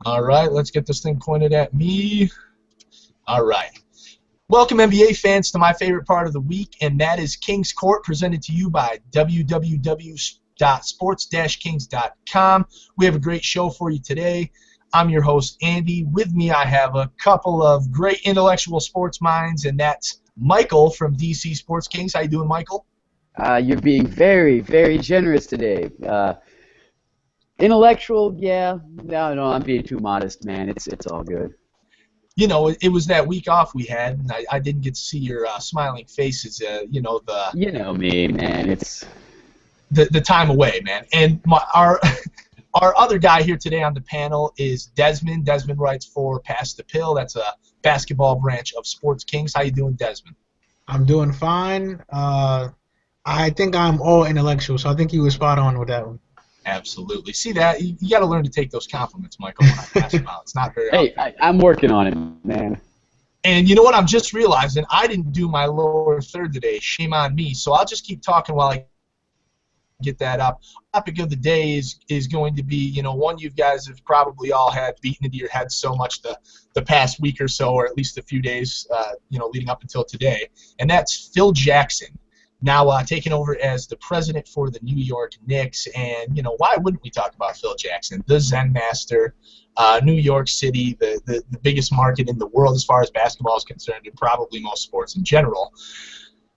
All right, let's get this thing pointed at me. All right. Welcome, NBA fans, to my favorite part of the week, and that is Kings Court, presented to you by www.sports-kings.com. We have a great show for you today. I'm your host, Andy. With me, I have a couple of great intellectual sports minds, and that's Michael from DC Sports Kings. How you doing, Michael? You're being very, very generous today. Intellectual, yeah. No, I'm being too modest, man. It's all good. You know, it was that week off we had, and I didn't get to see your smiling faces. You know me, man. It's The time away, man. And our our other guy here today on the panel is Desmond. Desmond writes for Pass the Pill. That's a basketball branch of Sports Kings. How you doing, Desmond? I'm doing fine. I think I'm all intellectual, so I think you were spot on with that one. Absolutely. See that? You got to learn to take those compliments, Michael, when I pass them out. It's not very hey, often. I'm working on it, man. And you know what? I'm just realizing I didn't do my lower third today. Shame on me. So I'll just keep talking while I get that up. Topic of the day is going to be, one you guys have probably all had beaten into your head so much the past week or so, or at least a few days, leading up until today. And that's Phil Jackson, now taking over as the president for the New York Knicks. And, why wouldn't we talk about Phil Jackson, the Zen master, New York City, the biggest market in the world as far as basketball is concerned, and probably most sports in general.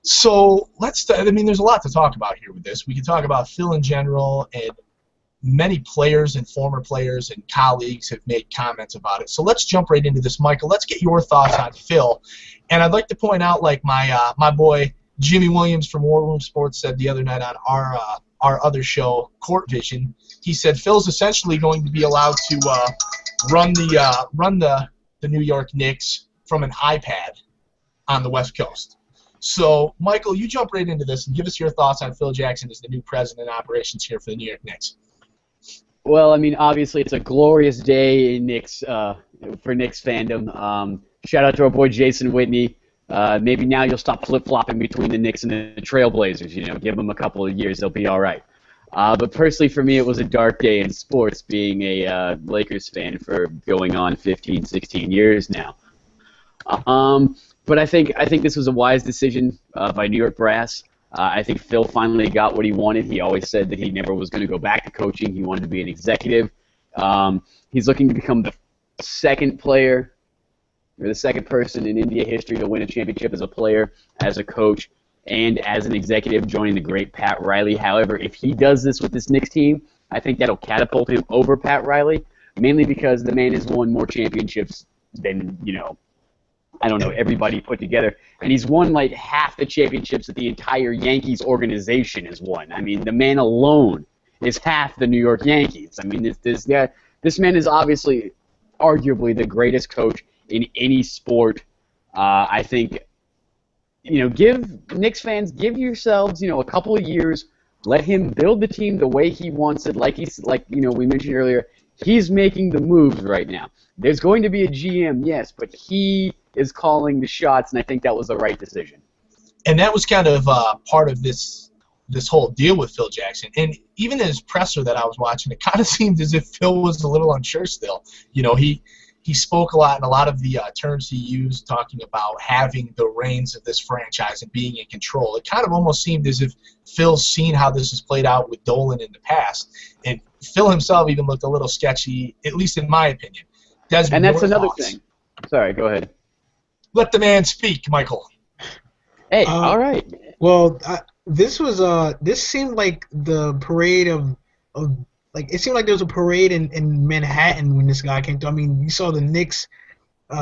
So there's a lot to talk about here with this. We can talk about Phil in general, and many players and former players and colleagues have made comments about it. So let's jump right into this, Michael. Let's get your thoughts on Phil. And I'd like to point out, like my boy Jimmy Williams from War Room Sports said the other night on our other show, Court Vision, he said Phil's essentially going to be allowed to run the New York Knicks from an iPad on the West Coast. So, Michael, you jump right into this and give us your thoughts on Phil Jackson as the new president of operations here for the New York Knicks. Well, obviously it's a glorious day in for Knicks fandom. Shout out to our boy Jason Whitney. Maybe now you'll stop flip-flopping between the Knicks and the Trailblazers. Give them a couple of years, they'll be all right. But personally for me, it was a dark day in sports being a Lakers fan for going on 15, 16 years now. But I think this was a wise decision by New York Brass. I think Phil finally got what he wanted. He always said that he never was going to go back to coaching. He wanted to be an executive. He's looking to become the second player, or the second person in NBA history to win a championship as a player, as a coach, and as an executive, joining the great Pat Riley. However, if he does this with this Knicks team, I think that'll catapult him over Pat Riley, mainly because the man has won more championships than, everybody put together. And he's won like half the championships that the entire Yankees organization has won. The man alone is half the New York Yankees. This man is obviously, arguably, the greatest coach in any sport. I think, give Knicks fans, give yourselves, a couple of years, let him build the team the way he wants it. Like we mentioned earlier, he's making the moves right now. There's going to be a GM, yes, but he is calling the shots, and I think that was the right decision. And that was kind of part of this whole deal with Phil Jackson. And even in his presser that I was watching, it kind of seemed as if Phil was a little unsure still. He spoke a lot, and a lot of the terms he used talking about having the reins of this franchise and being in control. It kind of almost seemed as if Phil's seen how this has played out with Dolan in the past. And Phil himself even looked a little sketchy, at least in my opinion. Desmond, and that's another thoughts? thing. Sorry, go ahead. Let the man speak, Michael. Hey, all right. Well, this seemed like the parade of it seemed like there was a parade in Manhattan when this guy came through. You saw the Knicks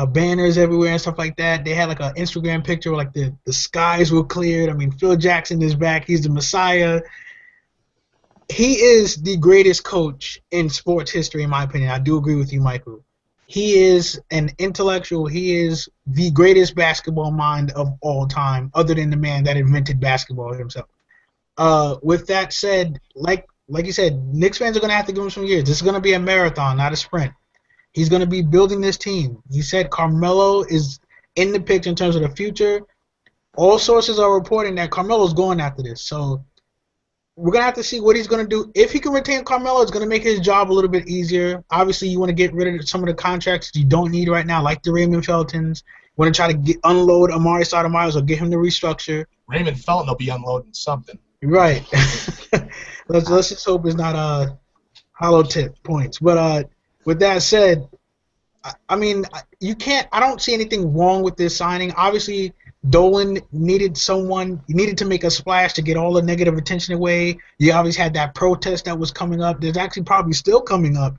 banners everywhere and stuff like that. They had like an Instagram picture where the skies were cleared. Phil Jackson is back. He's the Messiah. He is the greatest coach in sports history, in my opinion. I do agree with you, Michael. He is an intellectual. He is the greatest basketball mind of all time, other than the man that invented basketball himself. With that said, like you said, Knicks fans are going to have to give him some years. This is going to be a marathon, not a sprint. He's going to be building this team. He said Carmelo is in the picture in terms of the future. All sources are reporting that Carmelo's going after this. So we're gonna have to see what he's gonna do. If he can retain Carmelo, it's gonna make his job a little bit easier. Obviously, you want to get rid of some of the contracts that you don't need right now, like the Raymond Feltons. Want to try to unload Amari Stoudemire or get him to restructure. Raymond Felton will be unloading something. Right. let's just hope it's not hollow tip points. But with that said, I mean, you can't. I don't see anything wrong with this signing. Obviously, Dolan needed someone. He needed to make a splash to get all the negative attention away. You obviously had that protest that was coming up. There's actually probably still coming up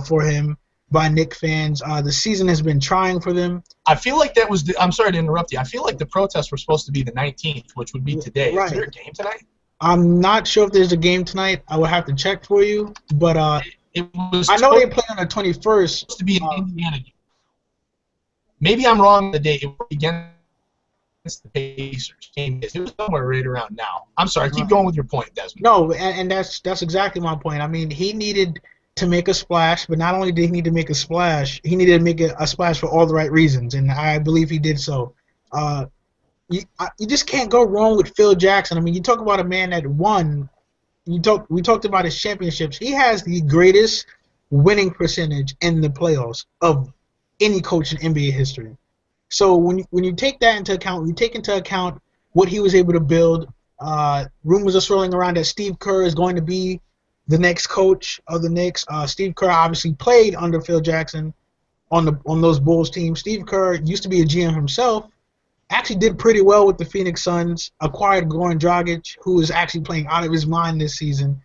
for him by Knicks fans. The season has been trying for them. I feel like that was. I'm sorry to interrupt you. I feel like the protests were supposed to be the 19th, which would be today. Right. Is there a game tonight? I'm not sure if there's a game tonight. I will have to check for you. But it was. I know they play on the 21st. Supposed to be an Indiana game. Maybe I'm wrong. The date it was against the Pacers. It was somewhere right around now. I'm sorry. Keep going with your point, Desmond. No, and that's exactly my point. I mean, he needed to make a splash, but not only did he need to make a splash, he needed to make a splash for all the right reasons, and I believe he did so. You just can't go wrong with Phil Jackson. I mean, you talk about a man that won. We talked about his championships. He has the greatest winning percentage in the playoffs of any coach in NBA history. So when you take that into account, you take into account what he was able to build. Rumors are swirling around that Steve Kerr is going to be the next coach of the Knicks. Steve Kerr obviously played under Phil Jackson on those Bulls teams. Steve Kerr used to be a GM himself. Actually did pretty well with the Phoenix Suns. Acquired Goran Dragic, who is actually playing out of his mind this season.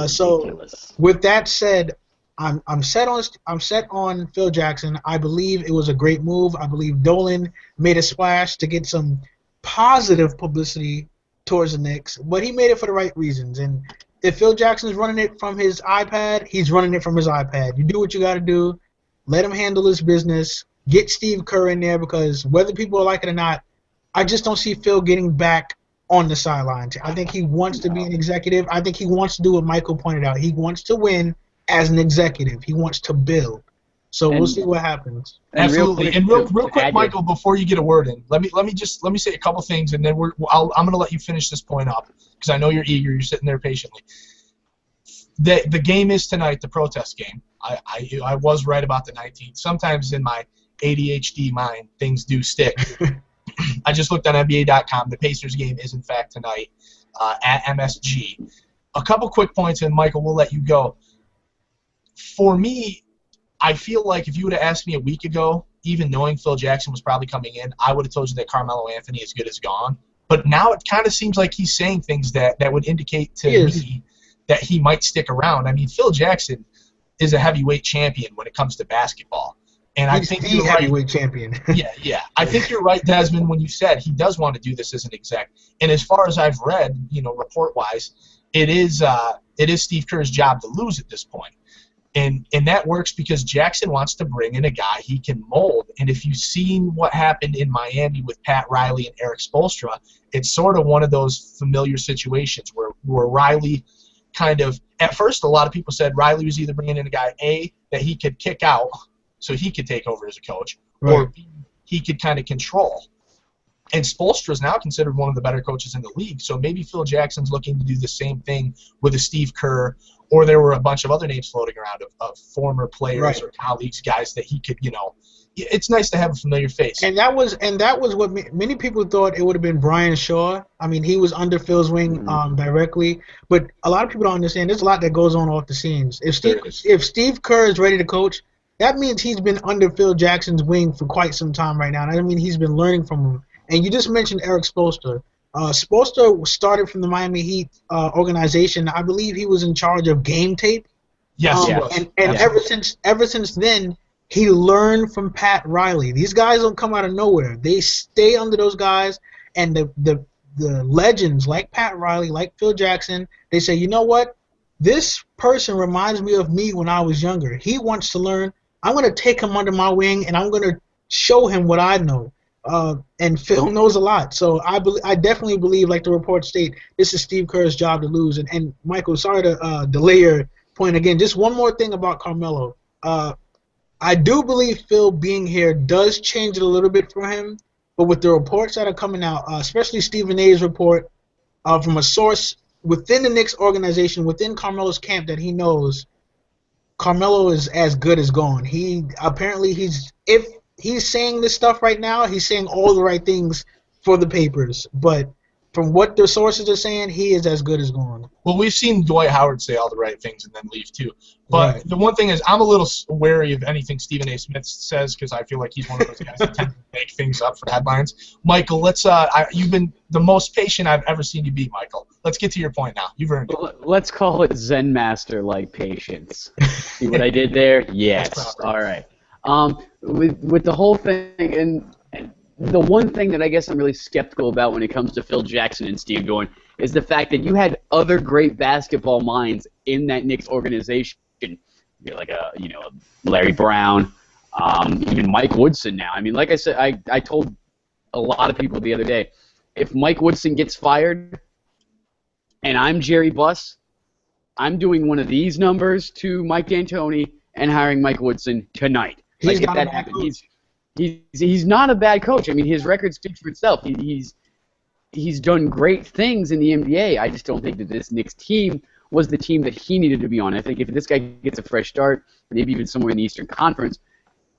So with that said, I'm set on Phil Jackson. I believe it was a great move. I believe Dolan made a splash to get some positive publicity towards the Knicks, but he made it for the right reasons. And if Phil Jackson's running it from his iPad, he's running it from his iPad. You do what you got to do. Let him handle his business. Get Steve Kerr in there, because whether people like it or not, I just don't see Phil getting back on the sidelines. I think he wants to be an executive. I think he wants to do what Michael pointed out. He wants to win as an executive. He wants to build. So we'll see what happens. Absolutely. And real quick, Michael, before you get a word in, let me say a couple things, and then I'm going to let you finish this point up, because I know you're eager. You're sitting there patiently. The game is tonight, the protest game. I was right about the 19th. Sometimes in my ADHD mind, things do stick. I just looked on NBA.com. The Pacers game is, in fact, tonight at MSG. A couple quick points, and Michael, we'll let you go. For me, I feel like if you would have asked me a week ago, even knowing Phil Jackson was probably coming in, I would have told you that Carmelo Anthony is good as gone. But now it kind of seems like he's saying things that would indicate to me that he might stick around. I mean, Phil Jackson is a heavyweight champion when it comes to basketball. And I think he's the heavyweight champion. Yeah. I think you're right, Desmond, when you said he does want to do this as an exec. And as far as I've read, report-wise, it is Steve Kerr's job to lose at this point. And that works because Jackson wants to bring in a guy he can mold. And if you've seen what happened in Miami with Pat Riley and Eric Spoelstra, it's sort of one of those familiar situations where Riley kind of, at first a lot of people said Riley was either bringing in a guy, A, that he could kick out so he could take over as a coach, or B, he could kind of control. And Spoelstra is now considered one of the better coaches in the league, so maybe Phil Jackson's looking to do the same thing with a Steve Kerr, or there were a bunch of other names floating around of former players or colleagues, guys that he could, it's nice to have a familiar face. And that was what many people thought it would have been Brian Shaw. I mean, he was under Phil's wing directly, but a lot of people don't understand. There's a lot that goes on off the scenes. If Steve Kerr is ready to coach, that means he's been under Phil Jackson's wing for quite some time right now. And I mean, he's been learning from him. And you just mentioned Eric Spoelstra. Spoelstra started from the Miami Heat organization. I believe he was in charge of game tape. Yes, he was. And ever since then, he learned from Pat Riley. These guys don't come out of nowhere. They stay under those guys. And the legends like Pat Riley, like Phil Jackson, they say, you know what? This person reminds me of me when I was younger. He wants to learn. I'm going to take him under my wing, and I'm going to show him what I know. And Phil knows a lot. So I definitely believe, like the reports state, this is Steve Kerr's job to lose. And Michael, sorry to delay your point again. Just one more thing about Carmelo. I do believe Phil being here does change it a little bit for him. But with the reports that are coming out, especially Stephen A's report from a source within the Knicks organization, within Carmelo's camp, that he knows Carmelo is as good as gone. He apparently if he's saying this stuff right now, he's saying all the right things for the papers. But from what the sources are saying, he is as good as gone. Well, we've seen Dwight Howard say all the right things and then leave too. But Right. the one thing is, I'm a little wary of anything Stephen A. Smith says because I feel like he's one of those guys that tend to make things up for headlines. Michael, you've been the most patient I've ever seen you be, Michael. Let's get to your point now. You've earned it. Let's call it Zen Master-like patience. See what I did there? Yes. That's proper. All right. With the whole thing, and the one thing that I guess I'm really skeptical about when it comes to Phil Jackson and Steve Dorn is the fact that you had other great basketball minds in that Knicks organization. You're like Larry Brown, even Mike Woodson now. I mean, like I said, I told a lot of people the other day, if Mike Woodson gets fired and I'm Jerry Buss, I'm doing one of these numbers to Mike D'Antoni and hiring Mike Woodson tonight. He's Like, if not that a bad happens, he's not a bad coach. I mean, his record speaks for itself. He's done great things in the NBA. I just don't think that this Knicks team was the team that he needed to be on. I think if this guy gets a fresh start, maybe even somewhere in the Eastern Conference,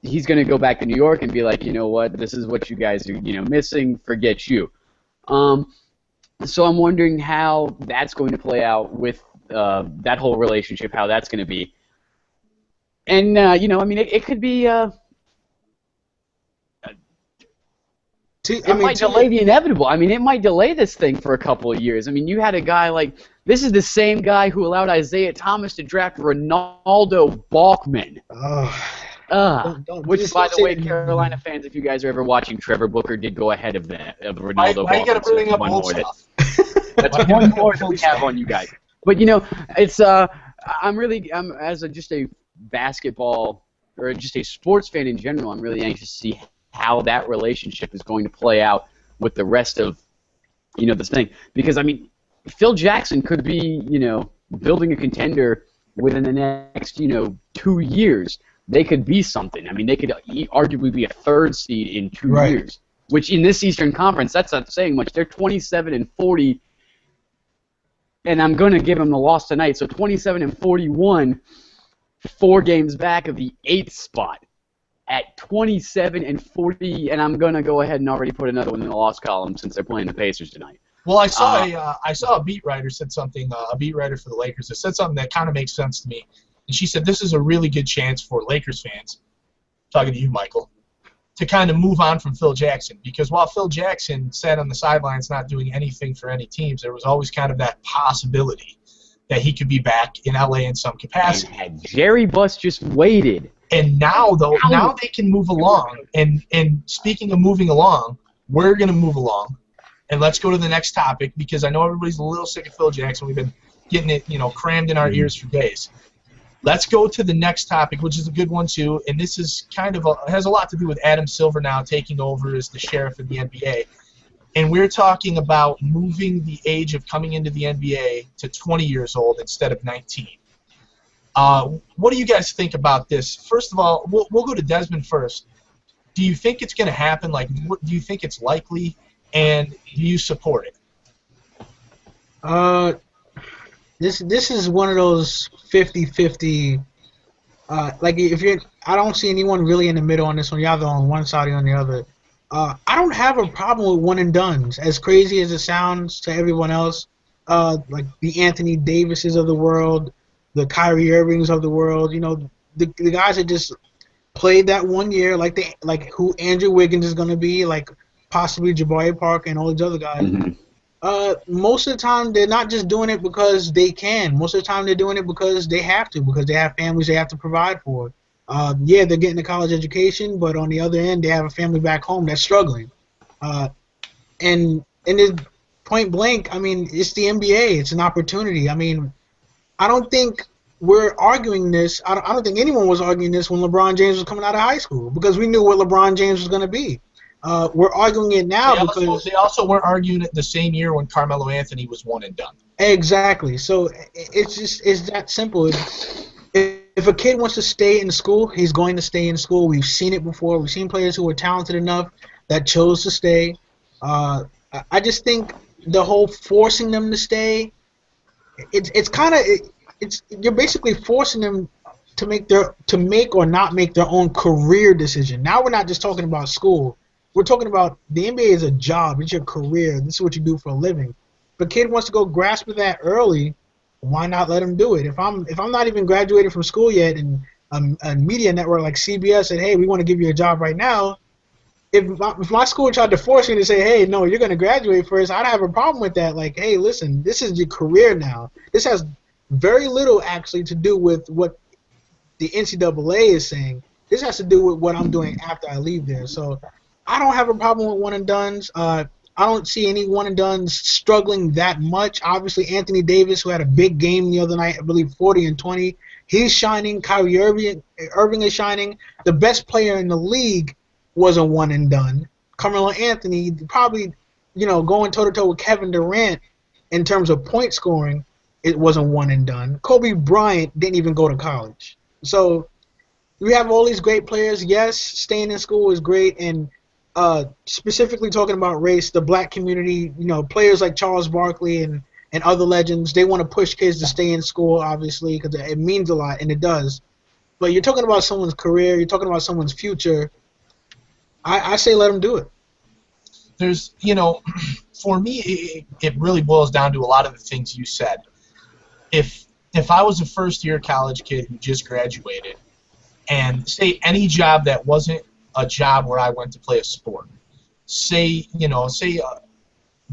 he's going to go back to New York and be like, you know what, this is what you guys are missing. Forget you. So I'm wondering how that's going to play out with that whole relationship, how that's going to be. And, I mean, it could be it might delay the inevitable. I mean, it might delay this thing for a couple of years. I mean, you had a guy like – this is the same guy who allowed Isaiah Thomas to draft Ronaldo Balkman. Which, by the way, Carolina fans, if you guys are ever watching, Trevor Booker did go ahead of Ronaldo Balkman. Why you got to bring up old stuff? That's one more that we have on you guys. But, it's I'm as just a basketball or just a sports fan in general, I'm really anxious to see how that relationship is going to play out with the rest of, this thing. Because, I mean, Phil Jackson could be, building a contender within the next, 2 years. They could be something. I mean, they could arguably be a third seed in 2 years, which in this Eastern Conference, that's not saying much. They're 27-40, and I'm going to give them the loss tonight. So 27-41, 4 games back of the 8th spot. At 27-40, and I'm gonna go ahead and already put another one in the loss column since they're playing the Pacers tonight. Well, I saw a beat writer said something. A beat writer for the Lakers that said something that kind of makes sense to me, and she said this is a really good chance for Lakers fans, talking to you, Michael, to kind of move on from Phil Jackson, because while Phil Jackson sat on the sidelines not doing anything for any teams, there was always kind of that possibility that he could be back in LA in some capacity. And had Jerry Buss just waited. And now they can move along. And speaking of moving along, we're going to move along. And let's go to the next topic, because I know everybody's a little sick of Phil Jackson. We've been getting it, crammed in our ears for days. Let's go to the next topic, which is a good one too. And this is has a lot to do with Adam Silver now taking over as the sheriff of the NBA. And we're talking about moving the age of coming into the NBA to 20 years old instead of 19. What do you guys think about this? First of all, we'll go to Desmond first. Do you think it's going to happen? Like, do you think it's likely, and do you support it? This is one of those 50-50. I don't see anyone really in the middle on this one. You're either on one side or on the other. I don't have a problem with one and dones. As crazy as it sounds to everyone else, like the Anthony Davises of the world, the Kyrie Irvings of the world, the guys that just played that 1 year, like who Andrew Wiggins is going to be, like possibly Jabari Parker and all these other guys. Mm-hmm. Most of the time, they're not just doing it because they can. Most of the time, they're doing it because they have to, because they have families they have to provide for. They're getting a college education, but on the other end, they have a family back home that's struggling. And it's point blank, I mean, it's the NBA. It's an opportunity. I mean, I don't think we're arguing this. I don't think anyone was arguing this when LeBron James was coming out of high school, because we knew what LeBron James was going to be. We're arguing it now because they also weren't arguing it the same year when Carmelo Anthony was one and done. Exactly. So it's that simple. If a kid wants to stay in school, he's going to stay in school. We've seen it before. We've seen players who were talented enough that chose to stay. I just think the whole forcing them to stay, it's kind of it's you're basically forcing them to make or not make their own career decision. Now we're not just talking about school. We're talking about the NBA is a job. It's your career. This is what you do for a living. If a kid wants to go grasp that early, why not let him do it? If I'm not even graduated from school yet, and a media network like CBS said, hey, we want to give you a job right now. If my school tried to force me to say, hey, no, you're going to graduate first, I'd have a problem with that. Like, hey, listen, this is your career now. This has very little actually to do with what the NCAA is saying. This has to do with what I'm doing after I leave there. So I don't have a problem with one-and-dones. I don't see any one-and-dones struggling that much. Obviously, Anthony Davis, who had a big game the other night, I believe 40 and 20, he's shining. Kyrie Irving is shining. The best player in the league was a one-and-done. Carmelo Anthony, probably, going toe-to-toe with Kevin Durant in terms of point scoring, it wasn't one-and-done. Kobe Bryant didn't even go to college. So we have all these great players. Yes, staying in school is great, and specifically talking about race, the black community, players like Charles Barkley and other legends, they want to push kids to stay in school, obviously, because it means a lot, and it does. But you're talking about someone's career, you're talking about someone's future. I say let them do it. There's, for me, it really boils down to a lot of the things you said. If I was a first-year college kid who just graduated, and say any job that wasn't a job where I went to play a sport, say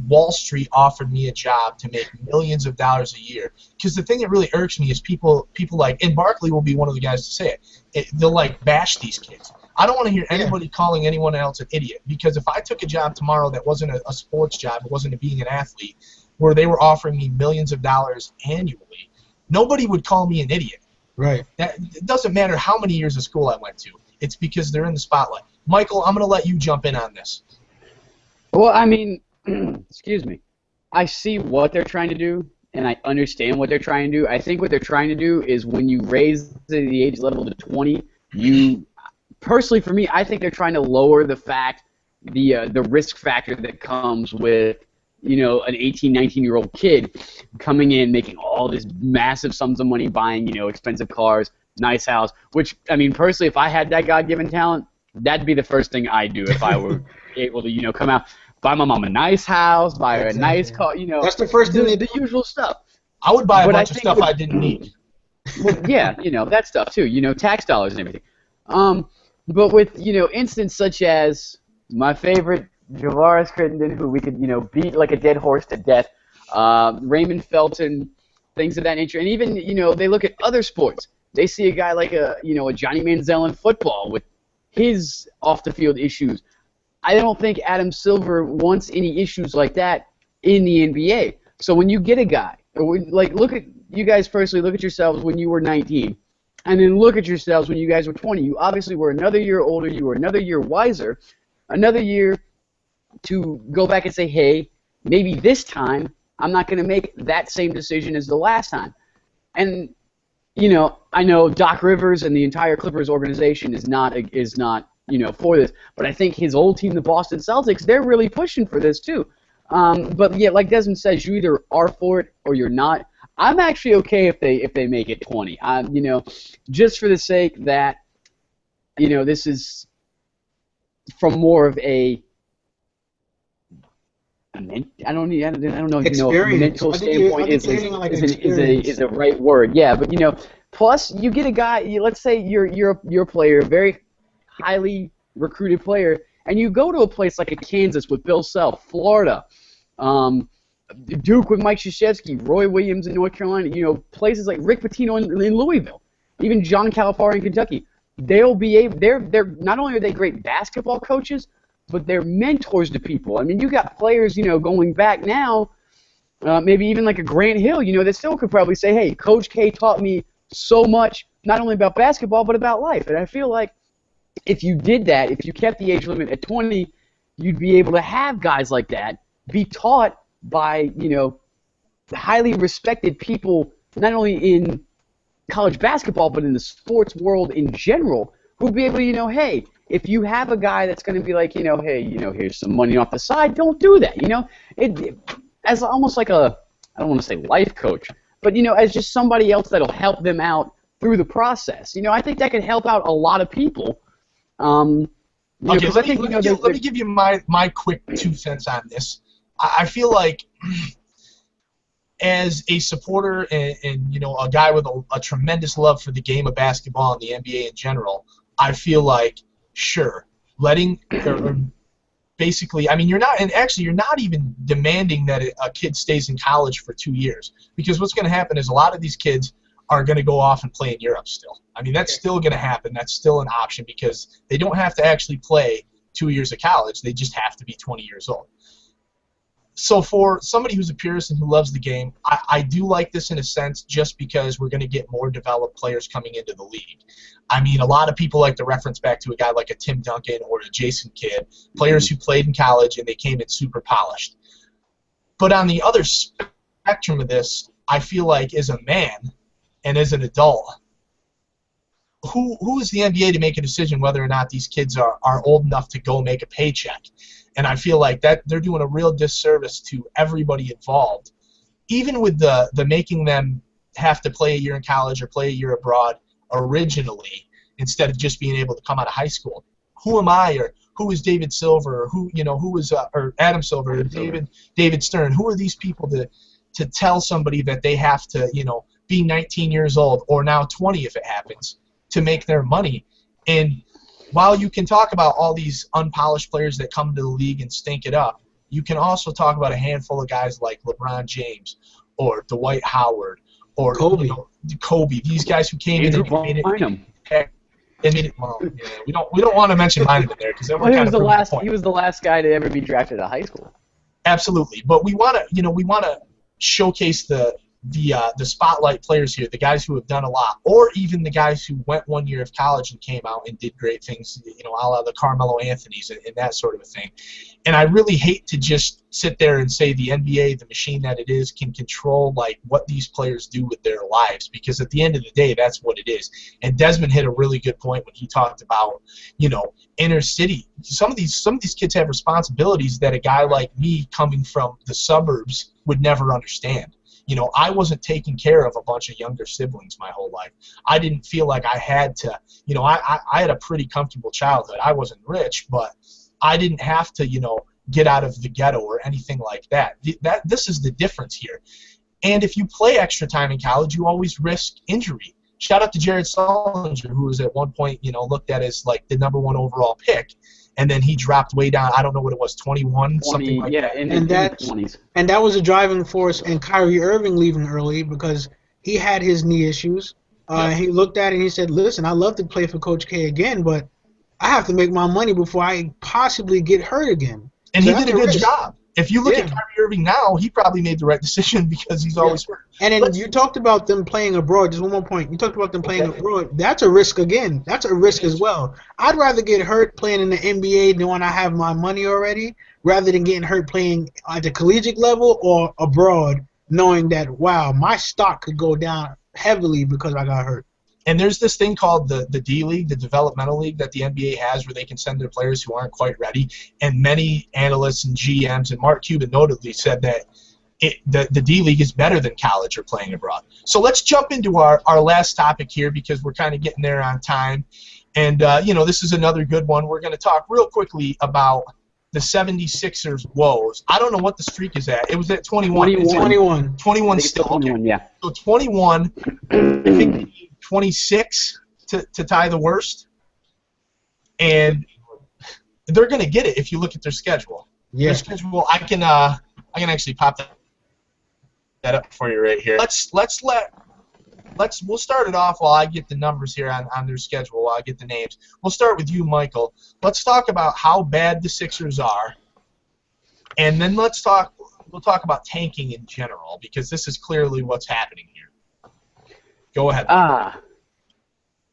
Wall Street offered me a job to make millions of dollars a year. Because the thing that really irks me is people like, and Barkley will be one of the guys to say it, they'll like bash these kids. I don't want to hear anybody calling anyone else an idiot, because if I took a job tomorrow that wasn't a sports job, it wasn't being an athlete, where they were offering me millions of dollars annually, nobody would call me an idiot. Right. It doesn't matter how many years of school I went to. It's because they're in the spotlight. Michael, I'm going to let you jump in on this. Well, I mean, excuse me. I see what they're trying to do, and I understand what they're trying to do. I think what they're trying to do is when you raise the age level to 20, personally, for me, I think they're trying to lower the risk factor that comes with, an 18, 19-year-old kid coming in, making all this massive sums of money, buying, expensive cars, nice house, which, I mean, personally, if I had that God-given talent, that'd be the first thing I'd do if I were able to, come out, buy my mom a nice house, buy her a nice car, That's the first thing the usual stuff. I would buy a bunch of stuff I didn't need. Well, yeah, that stuff too, tax dollars and everything. But with, incidents such as my favorite, Javaris Crittenton, who we could, beat like a dead horse to death, Raymond Felton, things of that nature, and even, they look at other sports. They see a guy like a Johnny Manziel in football with his off-the-field issues. I don't think Adam Silver wants any issues like that in the NBA. So when you get a guy, look at you guys firstly, look at yourselves when you were 19. And then look at yourselves when you guys were 20. You obviously were another year older. You were another year wiser. Another year to go back and say, hey, maybe this time I'm not going to make that same decision as the last time. And, I know Doc Rivers and the entire Clippers organization is not for this. But I think his old team, the Boston Celtics, they're really pushing for this too. But, yeah, like Desmond says, you either are for it or you're not. I'm actually okay if they make it 20. Just for the sake that, this is from more of a I don't know if a mental standpoint is a right word. Yeah, but plus you get a guy. Let's say you're a player, a very highly recruited player, and you go to a place like a Kansas with Bill Self, Florida. Duke with Mike Krzyzewski, Roy Williams in North Carolina, places like Rick Pitino in Louisville, even John Calipari in Kentucky. They'll be able. They're not only are they great basketball coaches, but they're mentors to people. I mean, you got players, going back now, maybe even like a Grant Hill, that still could probably say, hey, Coach K taught me so much, not only about basketball but about life. And I feel like if you did that, if you kept the age limit at 20, you'd be able to have guys like that be taught by, highly respected people, not only in college basketball, but in the sports world in general, who'd be able to, hey, if you have a guy that's going to be like, hey, here's some money off the side, don't do that, as almost like I don't want to say life coach, but, as just somebody else that'll help them out through the process. I think that could help out a lot of people. Okay, let me give you my quick 2 cents on this. I feel like as a supporter and a guy with a tremendous love for the game of basketball and the NBA in general, I feel like, sure, letting or basically, I mean, you're not even demanding that a kid stays in college for 2 years, because what's going to happen is a lot of these kids are going to go off and play in Europe still. I mean, that's still going to happen. That's still an option, because they don't have to actually play 2 years of college. They just have to be 20 years old. So for somebody who's a purist and who loves the game, I do like this in a sense, just because we're going to get more developed players coming into the league. I mean, a lot of people like to reference back to a guy like a Tim Duncan or a Jason Kidd, players who played in college and they came in super polished. But on the other spectrum of this, I feel like as a man and as an adult, who is the NBA to make a decision whether or not these kids are old enough to go make a paycheck? And I feel like that they're doing a real disservice to everybody involved, even with the making them have to play a year in college or play a year abroad originally, instead of just being able to come out of high school. Who am I, or who is David Silver, or who is or Adam Silver, or David Stern? Who are these people to tell somebody that they have to be 19 years old, or now 20 if it happens, to make their money? And while you can talk about all these unpolished players that come to the league and stink it up, you can also talk about a handful of guys like LeBron James or Dwight Howard or Kobe. These guys who came in and made it. Well, yeah, we don't want to mention Bynum in there, because then we're kind of proving the point. He was the last guy to ever be drafted out of high school. Absolutely, but we want to showcase the spotlight players here, the guys who have done a lot, or even the guys who went 1 year of college and came out and did great things, a la the Carmelo Anthonys and that sort of a thing. And I really hate to just sit there and say the NBA, the machine that it is, can control what these players do with their lives, because at the end of the day, that's what it is. And Desmond hit a really good point when he talked about, inner city. Some of these kids have responsibilities that a guy like me coming from the suburbs would never understand. I wasn't taking care of a bunch of younger siblings my whole life. I didn't feel like I had to, I had a pretty comfortable childhood. I wasn't rich, but I didn't have to, get out of the ghetto or anything like that. This is the difference here. And if you play extra time in college, you always risk injury. Shout out to Jared Sullinger, who was at one point, looked at as the #1 overall pick. And then he dropped way down. I don't know what it was, 21, something like that. In the 20s. And that was a driving force in Kyrie Irving leaving early, because he had his knee issues. He looked at it and he said, listen, I love to play for Coach K again, but I have to make my money before I possibly get hurt again. And so he did a good job. If you look at Kyrie Irving now, he probably made the right decision, because he's always hurt. And then you talked about them playing abroad. Just one more point. You talked about them playing abroad. That's a risk again. That's a risk as well. I'd rather get hurt playing in the NBA knowing I have my money already, rather than getting hurt playing at the collegiate level or abroad knowing that, wow, my stock could go down heavily because I got hurt. And there's this thing called the D-League, the developmental league that the NBA has, where they can send their players who aren't quite ready. And many analysts and GMs, and Mark Cuban notably, said that the D-League is better than college or playing abroad. So let's jump into our last topic here, because we're kind of getting there on time. And, this is another good one. We're going to talk real quickly about the 76ers woes. I don't know what the streak is at. It was at 21. 21 still. 21, yeah. So 21, I think 26 to tie the worst. And they're going to get it if you look at their schedule. Yeah. Their schedule, I can actually pop that up for you right here. We'll start it off while I get the numbers here on their schedule, while I get the names. We'll start with you, Michael. Let's talk about how bad the Sixers are, and then we'll talk about tanking in general, because this is clearly what's happening here. Go ahead.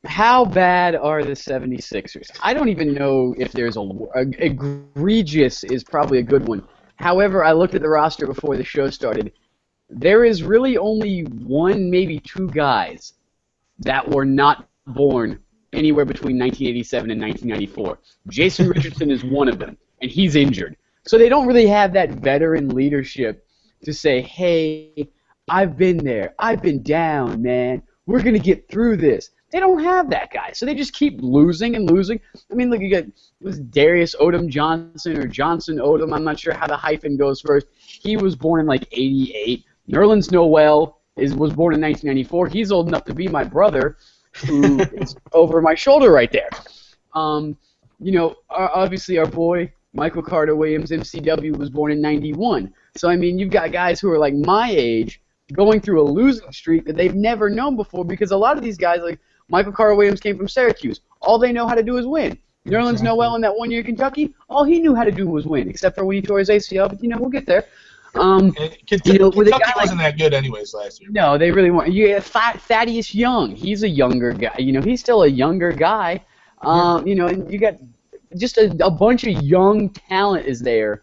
How bad are the 76ers? I don't even know if there's egregious is probably a good one. However, I looked at the roster before the show started. There is really only one, maybe two guys that were not born anywhere between 1987 and 1994. Jason Richardson is one of them, and he's injured. So they don't really have that veteran leadership to say, hey, I've been there. I've been down, man. We're going to get through this. They don't have that guy, so they just keep losing and losing. I mean, look, you got Darius Odom Johnson or Johnson Odom. I'm not sure how the hyphen goes first. He was born in like 88. Nerlens Noel was born in 1994. He's old enough to be my brother, who is over my shoulder right there. Obviously our boy Michael Carter Williams, MCW, was born in 91. So, I mean, you've got guys who are like my age going through a losing streak that they've never known before, because a lot of these guys, like Michael Carter Williams, came from Syracuse. All they know how to do is win. Nerlens Noel in that 1 year in Kentucky, all he knew how to do was win, except for when he tore his ACL, but, we'll get there. Kentucky wasn't that good anyways last year. No, they really weren't. You have Thaddeus Young. He's a younger guy. He's still a younger guy. And you got just a bunch of young talent is there.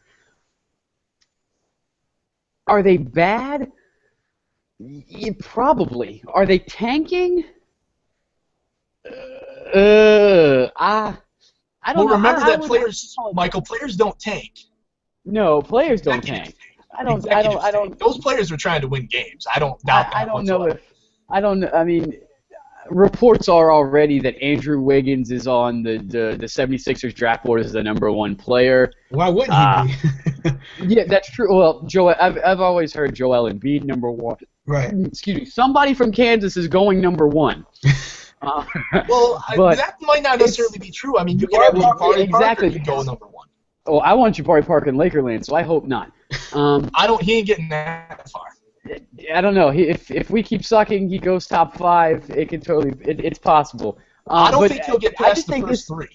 Are they bad? Probably. Are they tanking? I don't know. Remember that players don't tank. No, players don't tank. I don't. Those players are trying to win games. I don't doubt that. I don't know. I mean, reports are already that Andrew Wiggins is on the 76ers draft board as the #1 player. Why wouldn't he be? Yeah, that's true. Well, I've always heard Joel Embiid #1. Right. Excuse me. Somebody from Kansas is going #1. That might not necessarily be true. I mean, you can have Jabari Parker could go #1. Oh, I want Jabari Parker in Lakerland, so I hope not. He ain't getting that far. I don't know. If we keep sucking, he goes top 5. It could totally. It's possible. I don't think he'll get past the first 3.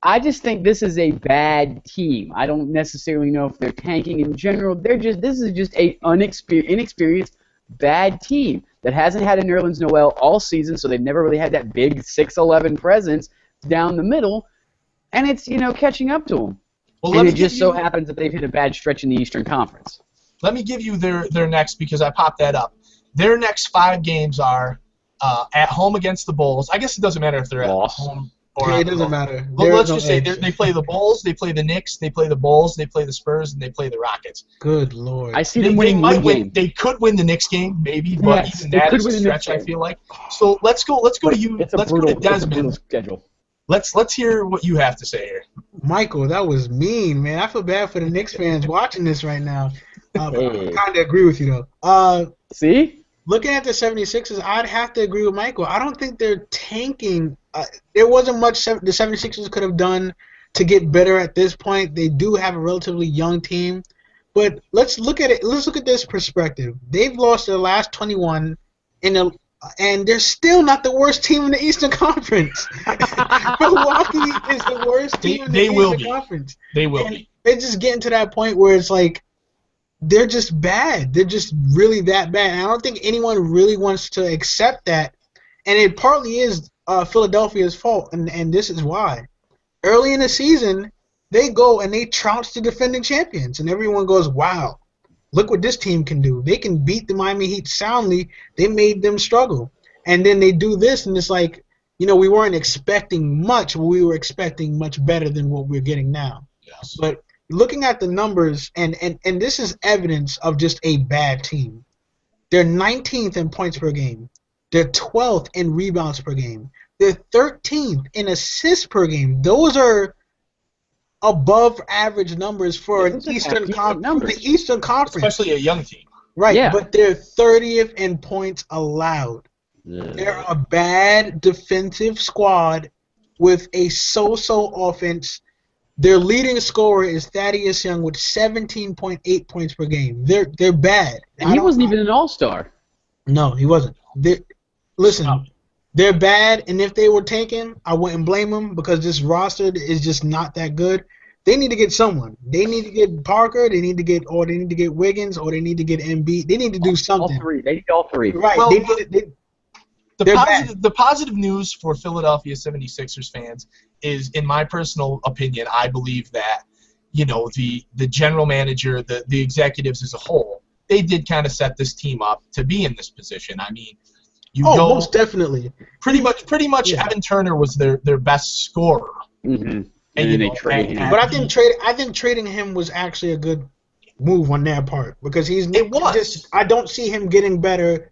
I just think this is a bad team. I don't necessarily know if they're tanking in general. This is just a inexperienced bad team that hasn't had a Nerlens Noel all season, so they've never really had that big 6'11" presence down the middle, and it's catching up to them. Well, and it just so happens that they've hit a bad stretch in the Eastern Conference. Let me give you their next, because I popped that up. Their next 5 games are at home against the Bulls. I guess it doesn't matter if they're at home or it doesn't matter. Well, let's just say they play the Bulls, they play the Knicks, they play the Bulls, they play the Spurs, and they play the Rockets. Good Lord. I see them winning one game. They could win the Knicks game, maybe, but even that is a stretch, I feel like. So let's go to you. Let's go to Desmond. Schedule. Let's hear what you have to say here. Michael, that was mean, man. I feel bad for the Knicks fans watching this right now. I kind of agree with you, though. See? Looking at the 76ers, I'd have to agree with Michael. I don't think they're tanking. There wasn't much the 76ers could have done to get better at this point. They do have a relatively young team. But let's look at it. Let's look at this perspective. They've lost their last 21 and they're still not the worst team in the Eastern Conference. Milwaukee is the worst team in the Eastern Conference. They will be. They're just getting to that point where it's like they're just bad. They're just really that bad. And I don't think anyone really wants to accept that. And it partly is Philadelphia's fault, and this is why. Early in the season, they go and they trounce the defending champions, and everyone goes, wow. Look what this team can do. They can beat the Miami Heat soundly. They made them struggle. And then they do this, and it's like, we weren't expecting much, but we were expecting much better than what we're getting now. Yes. But looking at the numbers, and this is evidence of just a bad team. They're 19th in points per game. They're 12th in rebounds per game. They're 13th in assists per game. Those are above average numbers for the Eastern Conference. Especially a young team. Right, yeah. But they're 30th in points allowed. Yeah. They're a bad defensive squad with a so-so offense. Their leading scorer is Thaddeus Young with 17.8 points per game. They're bad. And he wasn't even an all-star. No, he wasn't. They're bad, and if they were tanking, I wouldn't blame them because this roster is just not that good. They need to get someone. They need to get Parker. They need to get Wiggins, or they need to get Embiid. They need to do something. All 3. They need all 3. Right. Well, The the positive news for Philadelphia 76ers fans is, in my personal opinion, I believe that the general manager, the executives as a whole, they did kind of set this team up to be in this position. I mean, most definitely. Pretty much. Yeah. Evan Turner was their best scorer. Mm-hmm. And they traded him. But I think trading him was actually a good. move on their part because It was. I don't see him getting better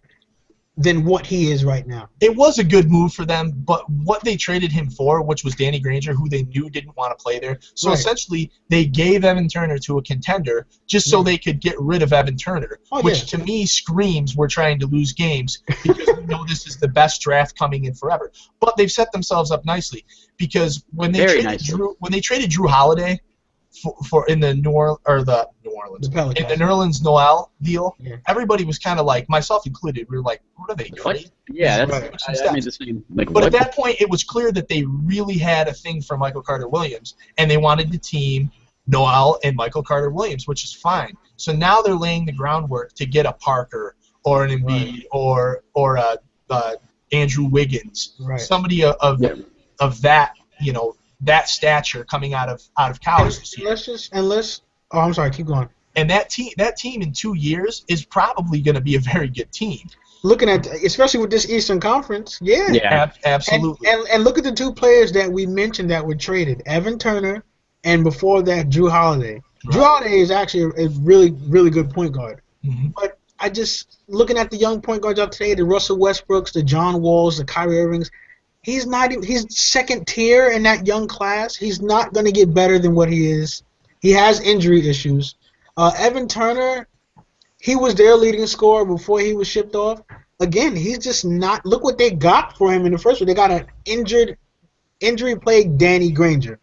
than what he is right now. It was a good move for them, but what they traded him for, which was Danny Granger, who they knew didn't want to play there. So Right. essentially, they gave Evan Turner to a contender just so they could get rid of Evan Turner, Oh, which yeah. to me screams we're trying to lose games because we know this is the best draft coming in forever. But they've set themselves up nicely because when they Very traded nicely. Drew Holiday for in the New Orleans The Pelicans. in the New Orleans Noel deal, Yeah. everybody was kind of like, myself included, we were like, what are they What? doing? Yeah, that's Right. I made the same. Like, But what? at that point, it was clear that they really had a thing for Michael Carter-Williams, and they wanted to team Noel and Michael Carter-Williams, which is fine. So now they're laying the groundwork to get a Parker or an Embiid or a Andrew Wiggins, Right. somebody of that that stature coming out of college this year. Oh, I'm sorry. Keep going. And that team in 2 years is probably going to be a very good team. Looking at, especially with this Eastern Conference, yeah. Yeah. Absolutely. And look at the two players that we mentioned that were traded, Evan Turner, and before that, Drew Holiday. Drew Right. Holiday is actually a really, really good point guard. Mhm. But I just, looking at the young point guards up today, the Russell Westbrooks, the John Walls, the Kyrie Irvings, he's second tier in that young class. He's not going to get better than what he is. He has injury issues. Evan Turner, he was their leading scorer before he was shipped off. Again, he's just not. Look what they got for him in the first one. They got an injury-plagued Danny Granger.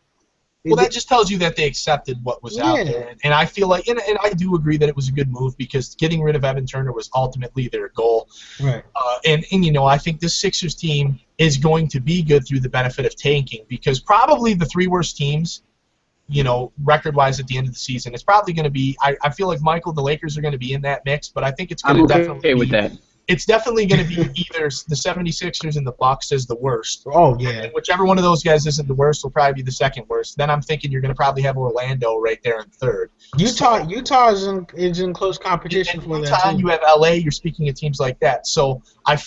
Well, that just tells you that they accepted what was out Yeah. there. And I feel like, and I do agree that it was a good move because getting rid of Evan Turner was ultimately their goal. Right. And I think this Sixers team is going to be good through the benefit of tanking because probably the three worst teams, record-wise at the end of the season, it's probably going to be, I feel like the Lakers are going to be in that mix, but I think it's going I'm to okay definitely with be, that. it's definitely going to be either the 76ers and the Bucks as the worst. Oh, yeah. And whichever one of those guys isn't the worst will probably be the second worst. Then I'm thinking you're going to probably have Orlando right there in third. Utah is in close competition And for Utah, that, too. you have LA, you're speaking of teams like that. So I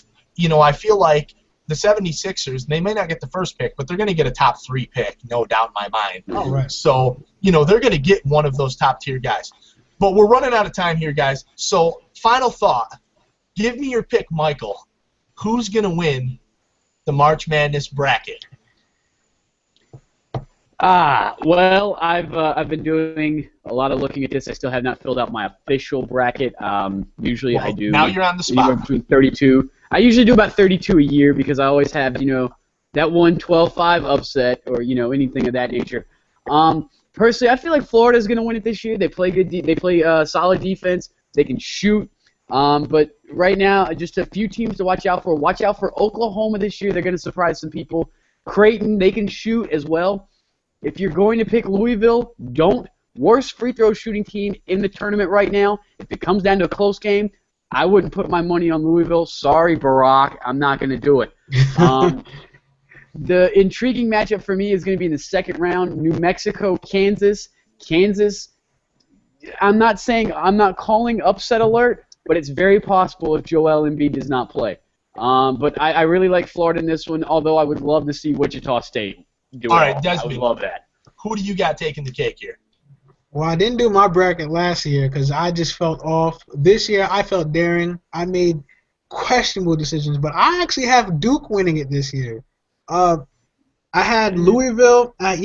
feel like the 76ers, they may not get the first pick, but they're going to get a top 3 pick, no doubt in my mind. Oh, right. So, they're going to get one of those top tier guys. But we're running out of time here, guys. So, final thought. Give me your pick, Michael. Who's going to win the March Madness bracket? Well, I've been doing a lot of looking at this. I still have not filled out my official bracket. Usually I do. Now you're on the anywhere spot. between 32. I usually do about 32 a year because I always have, that one 12-5 upset or, anything of that nature. Personally, I feel like Florida's going to win it this year. They play good. They play solid defense. They can shoot. But right now, just a few teams to watch out for. Watch out for Oklahoma this year. They're going to surprise some people. Creighton, they can shoot as well. If you're going to pick Louisville, don't. Worst free throw shooting team in the tournament right now. If it comes down to a close game, I wouldn't put my money on Louisville. Sorry, Barack. I'm not going to do it. The intriguing matchup for me is going to be in the second round, New Mexico, Kansas. Kansas, I'm not calling upset alert, but it's very possible if Joel Embiid does not play. But I really like Florida in this one, although I would love to see Wichita State do All it. right, I Desmond. would love that. Who do you got taking the cake here? Well, I didn't do my bracket last year because I just felt off. This year, I felt daring. I made questionable decisions, but I actually have Duke winning it this year. I had Louisville. I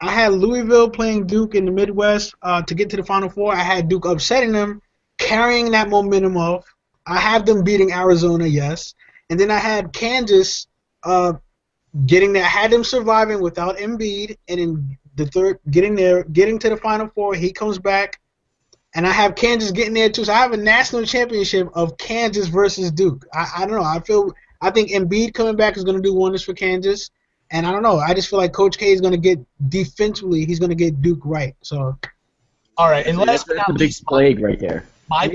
had Louisville playing Duke in the Midwest to get to the Final Four. I had Duke upsetting them, carrying that momentum off. I have them beating Arizona, yes, and then I had Kansas getting there. I had them surviving without Embiid, and in the third, getting to the Final Four. He comes back, and I have Kansas getting there too. So I have a national championship of Kansas versus Duke. I don't know. I think Embiid coming back is going to do wonders for Kansas. And I don't know. I just feel like Coach K is going to get defensively. He's going to get Duke right. So, all right, and last but That's a not big least, plague right there. my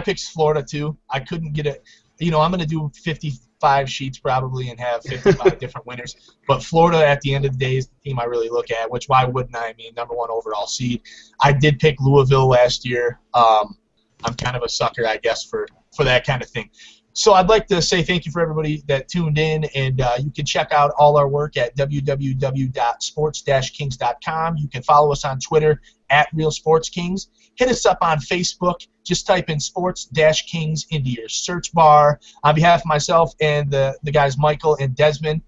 pick's Florida too. I couldn't get it. I'm going to do 55 sheets probably and have 55 different winners. But Florida, at the end of the day, is the team I really look at. Which why wouldn't I? I mean, number 1 overall seed. I did pick Louisville last year. I'm kind of a sucker, I guess, for that kind of thing. So I'd like to say thank you for everybody that tuned in, and you can check out all our work at www.sports-kings.com. You can follow us on Twitter @RealSportsKings. hit us up on Facebook. Just type in Sports-Kings into your search bar. On behalf of myself and the guys Michael and Desmond,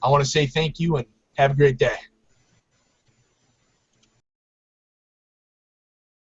I want to say thank you and have a great day.